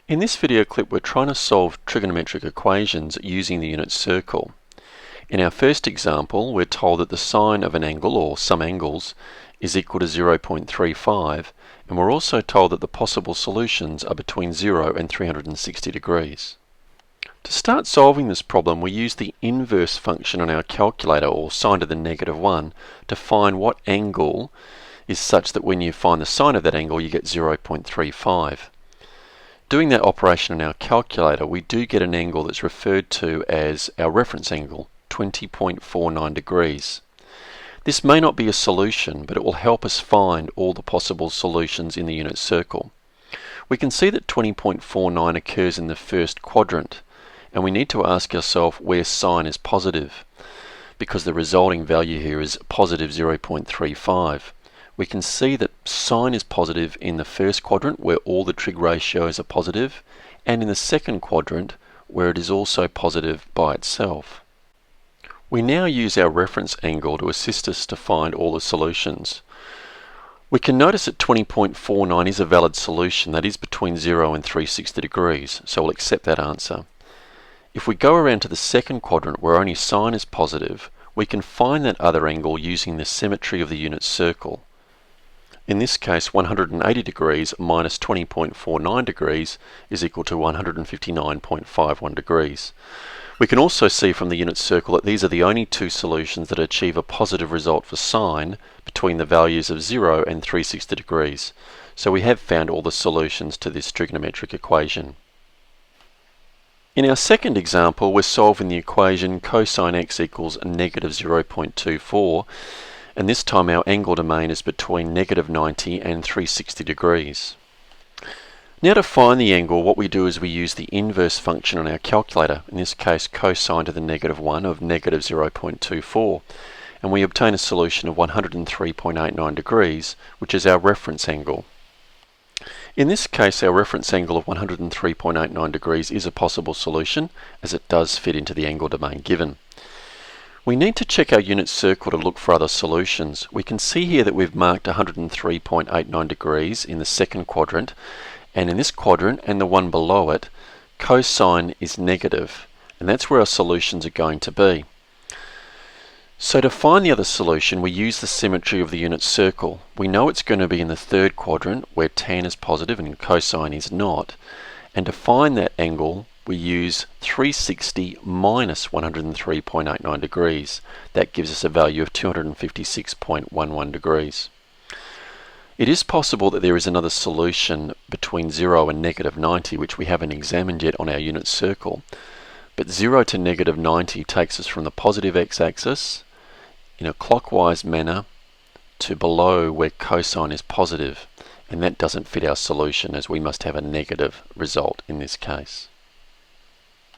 In this video clip, we're trying to solve trigonometric equations using the unit circle. In our first example, we're told that the sine of an angle, or some angles, is equal to 0.35, and we're also told that the possible solutions are between 0 and 360 degrees. To start solving this problem, we use the inverse function on our calculator, or sine to the -1, to find what angle is such that when you find the sine of that angle, you get 0.35. Doing that operation in our calculator, we do get an angle that's referred to as our reference angle, 20.49 degrees. This may not be a solution, but it will help us find all the possible solutions in the unit circle. We can see that 20.49 occurs in the first quadrant, and we need to ask ourselves where sine is positive, because the resulting value here is positive 0.35. We can see that sine is positive in the first quadrant where all the trig ratios are positive, and in the second quadrant where it is also positive by itself. We now use our reference angle to assist us to find all the solutions. We can notice that 20.49 is a valid solution, that is between 0 and 360 degrees, so we'll accept that answer. If we go around to the second quadrant where only sine is positive, we can find that other angle using the symmetry of the unit circle. In this case, 180 degrees minus 20.49 degrees is equal to 159.51 degrees. We can also see from the unit circle that these are the only two solutions that achieve a positive result for sine between the values of 0 and 360 degrees. So we have found all the solutions to this trigonometric equation. In our second example, we're solving the equation cosine x equals negative 0.24. And this time our angle domain is between -90 and 360 degrees. Now to find the angle, what we do is we use the inverse function on our calculator, in this case cosine to the -1 of negative 0.24, and we obtain a solution of 103.89 degrees, which is our reference angle. In this case, our reference angle of 103.89 degrees is a possible solution, as it does fit into the angle domain given. We need to check our unit circle to look for other solutions. We can see here that we've marked 103.89 degrees in the second quadrant, and in this quadrant and the one below it, cosine is negative, and that's where our solutions are going to be. So to find the other solution, we use the symmetry of the unit circle. We know it's going to be in the third quadrant where tan is positive and cosine is not, and to find that angle we use 360 minus 103.89 degrees. That gives us a value of 256.11 degrees. It is possible that there is another solution between 0 and -90, which we haven't examined yet on our unit circle. But 0 to -90 takes us from the positive x-axis in a clockwise manner to below where cosine is positive, and that doesn't fit our solution as we must have a negative result in this case.